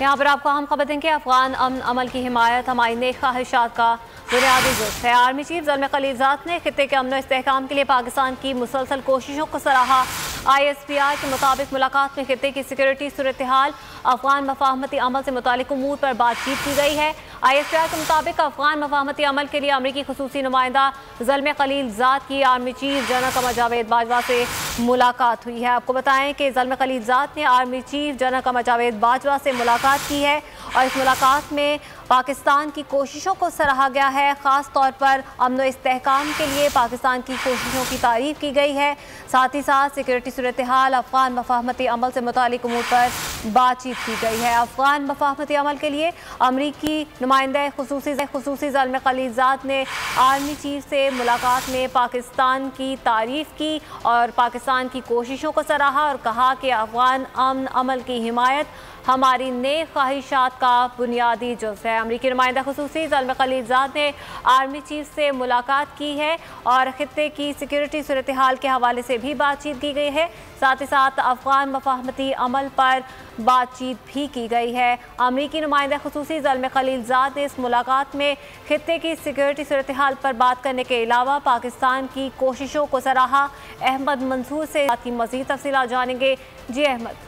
यहाँ पर आपको हम खबर दें कि अफगान अमन अमल की हिमायत हमारी नेक ख्वाहिशात का बुनियादी जुज़ है। आर्मी चीफ ज़ल्मे खलीलज़ाद ने खित्ते के अमन इस्तेहकाम के लिए पाकिस्तान की मुसलसल कोशिशों को सराहा। ISPR के मुताबिक मुलाकात में खित्ते की सिक्योरिटी सूरत हाल, अफगान मफाहमती अमल से मुतालिक उमूर पर बातचीत की गई है। ISPR के मुताबिक अफगान मफाहमती अमल के लिए अमरीकी खुसूसी नुमाइंदा ज़ल्मे खलीलज़ाद की army chief general Qamar Javed Bajwa से मुलाकात हुई है। आपको बताएं कि ज़ल्मे खलीलज़ाद ने army chief general Qamar Javed Bajwa से मुलाकात की है और इस मुलाकात में पाकिस्तान की कोशिशों को सराहा गया है। ख़ास तौर पर अमन इस्तेहकाम के लिए पाकिस्तान की कोशिशों की तारीफ़ की गई है। साथ ही साथ सिक्योरिटी सूरत हाल, अफगान मफाहमती अमल से मुतालिक उमूर पर बातचीत की गई है। अफगान मफाहमती अमल के लिए अमरीकी नुमाइंदा खुसूसी ज़ल्मे खलीलज़ाद ने आर्मी चीफ से मुलाकात में पाकिस्तान की तारीफ़ की और पाकिस्तान की कोशिशों को सराहा और कहा कि अफगान अमन अमल की हिमायत हमारी नेक ख्वाहिशात का बुनियादी जुज़ है। अमरीकी नुमाइंदा खुसूसी ज़ल्मे खलीलज़ाद ने आर्मी चीफ से मुलाकात की है और खित्ते की सिक्योरिटी सूरत हाल के हवाले से भी बातचीत की गई है। साथ ही साथ अफगान मफाहमती अमल पर बातचीत भी की गई है। अमरीकी नुमाइंदा खुसूसी ज़ल्मे खलीलज़ाद ने इस मुलाकात में खित्ते की सिक्योरिटी सूरत हाल पर बात करने के अलावा पाकिस्तान की कोशिशों को सराहा। अहमद मंसूर से मज़ीद तफ़सीलात जानेंगे। जी अहमद।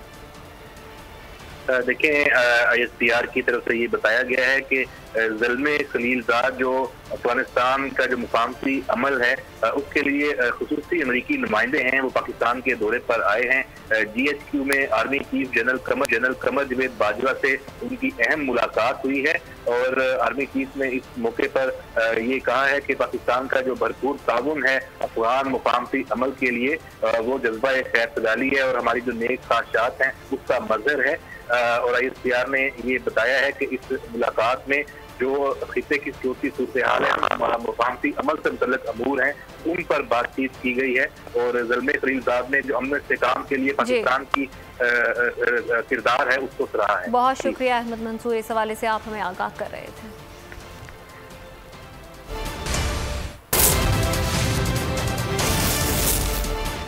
देखें, ISPR की तरफ से ये बताया गया है कि ज़ल्मे खलीलज़ाद जो अफगानिस्तान का जो मुफाहमती अमल है उसके लिए खुसूसी अमरीकी नुमाइंदे हैं, वो पाकिस्तान के दौरे पर आए हैं। GHQ में army chief general Qamar Javed Bajwa से उनकी अहम मुलाकात हुई है और आर्मी चीफ ने इस मौके पर ये कहा है कि पाकिस्तान का जो भरपूर ताउन है अफगान मुफाहमती अमल के लिए वो जज्बा खैर सगाली है और हमारी जो नेक ख्वाहिशात हैं उसका मज़हर है। और ISPR ने ये बताया है कि इस मुलाकात में जो खित्ते की सिक्योरिटी सूरत हाल है, हमारा मुफाहमती अमल से मुतल्लिक अमूर हैं, उन पर बातचीत की गई है और ज़ल्मे खलीलज़ाद ने जो अमन इस्तेहकाम के लिए पाकिस्तान की किरदार है उसको सराहा है। बहुत शुक्रिया अहमद मंसूर, इस हवाले से आप हमें आगाह कर रहे थे।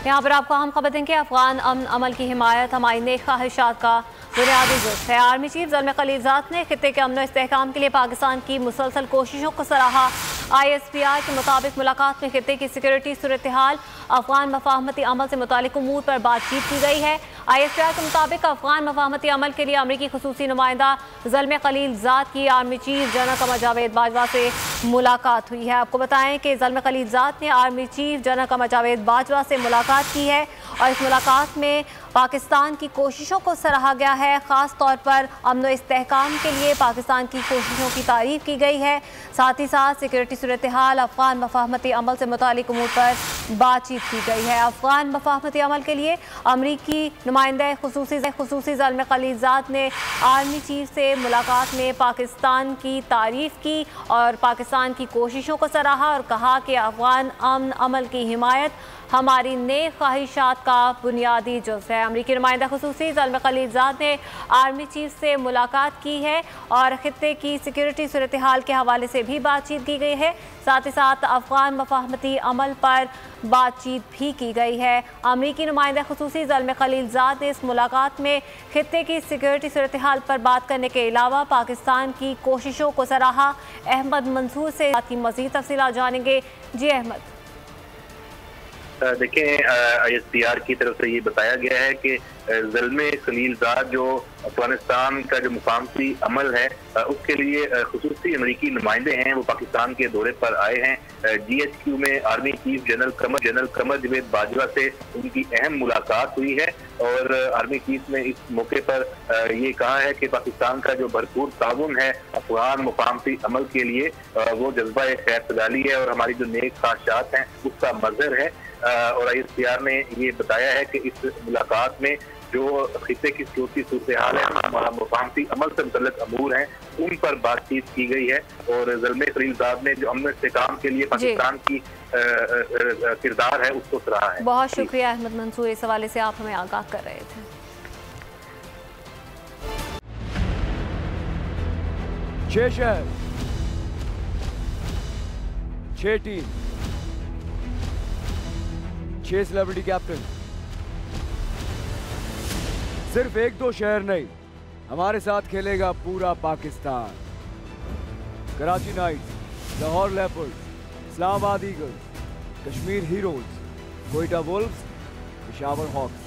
यहाँ पर आपको हम खबर दें कि अफगान अमन अमल की हिमायत हमारी नेक ख्वाहिशात का बुनियादी जुज़ है। आर्मी चीफ ज़ल्मे खलीलज़ाद ने खित्ते के अमन इस्तेहकाम के लिए पाकिस्तान की मुसलसल कोशिशों को सराहा। ISPR के मुताबिक मुलाकात में खित्ते की सिक्योरिटी सूरत हाल, अफगान मफाहमती अमल से मुतालिक उमूर पर बातचीत की गई है। ISPR के मुताबिक अफगान मफाहमती अमल के लिए अमरीकी खुसूसी नुमाइंदा ज़ल्मे खलीलज़ाद की army chief general Qamar Javed Bajwa से मुलाकात हुई है। आपको बताएं कि ज़ल्मे खलीलज़ाद ने army chief general Qamar Javed Bajwa से मुलाकात की है और इस मुलाकात में पाकिस्तान की कोशिशों को सराहा गया है। ख़ास तौर पर अमन इस्तेहकाम के लिए पाकिस्तान की कोशिशों की तारीफ़ की गई है। साथ ही साथ सिक्योरिटी सूरत हाल, अफगान मफाहमती अमल से मुतालिक उमूर पर बातचीत की गई है। अफगान मफाहमती अमल के लिए अमरीकी नुमाइंदा खुसूसी ज़ल्मे खलीलज़ाद ने आर्मी चीफ से मुलाकात में पाकिस्तान की तारीफ़ की और पाकिस्तान की कोशिशों को सराहा और कहा कि अफगान अमन अमल की हिमायत हमारी नेक ख्वाहिशात का बुनियादी जुज़ है। अमरीकी नुमाइंदा खुसूसी ज़ल्मे खलीलज़ाद ने आर्मी चीफ से मुलाकात की है और खित्ते की सिक्योरिटी सूरत हाल के हवाले से भी बातचीत की गई है। साथ ही साथ अफगान मफाहमती अमल पर बातचीत भी की गई है। अमरीकी नुमाइंदा खुसूसी ज़ल्मे खलीलज़ाद ने इस मुलाकात में खित्ते की सिक्योरिटी सूरत हाल पर बात करने के अलावा पाकिस्तान की कोशिशों को सराहा। अहमद मंसूर से मज़ीद तफ़सीलात जानेंगे। जी अहमद। देखें, ISPR की तरफ से ये बताया गया है कि ज़ल्मे खलीलज़ाद जो अफगानिस्तान का जो मुफाहमती अमल है उसके लिए खुसूसी अमरीकी नुमाइंदे हैं, वो पाकिस्तान के दौरे पर आए हैं। GHQ में army chief general Qamar Javed Bajwa से उनकी अहम मुलाकात हुई है और आर्मी चीफ ने इस मौके पर ये कहा है कि पाकिस्तान का जो भरपूर ताउन है अफगान मुफाहमती अमल के लिए वो जज्बा खैर सगाली है और हमारी जो नेक ख्वाहिशात हैं उसका मज़हर है। और ISPR ने ये बताया है कि इस मुलाकात में जो खित्ते की सिक्योरिटी सूरत हाल है, हमारा मुफाहमती अमल से मुतल्लिक अमूर हैं, उन पर बातचीत की गई है और ज़ल्मे खलीलज़ाद ने जो अमन इस्तेहकाम के लिए पाकिस्तान की किरदार है उसको सराहा है। बहुत शुक्रिया अहमद मंसूर, इस हवाले से आप हमें आगाह कर रहे थे। 6 शहर, 6 टीम, 6 सेलिब्रिटी कैप्टन, सिर्फ 1-2 शहर नहीं, हमारे साथ खेलेगा पूरा Pakistan. Karachi Knights, Lahore Leopards, Islamabad Eagles, Kashmir Heroes, Quetta Wolves, Peshawar Hawks.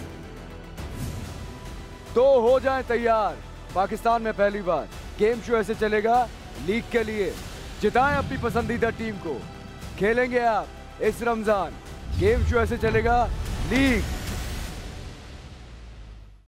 तो हो जाएं तैयार, पाकिस्तान में पहली बार गेम शो ऐसे चलेगा लीग के लिए। जिताएं अपनी पसंदीदा टीम को। खेलेंगे आप इस रमजान, गेम शो ऐसे चलेगा लीग।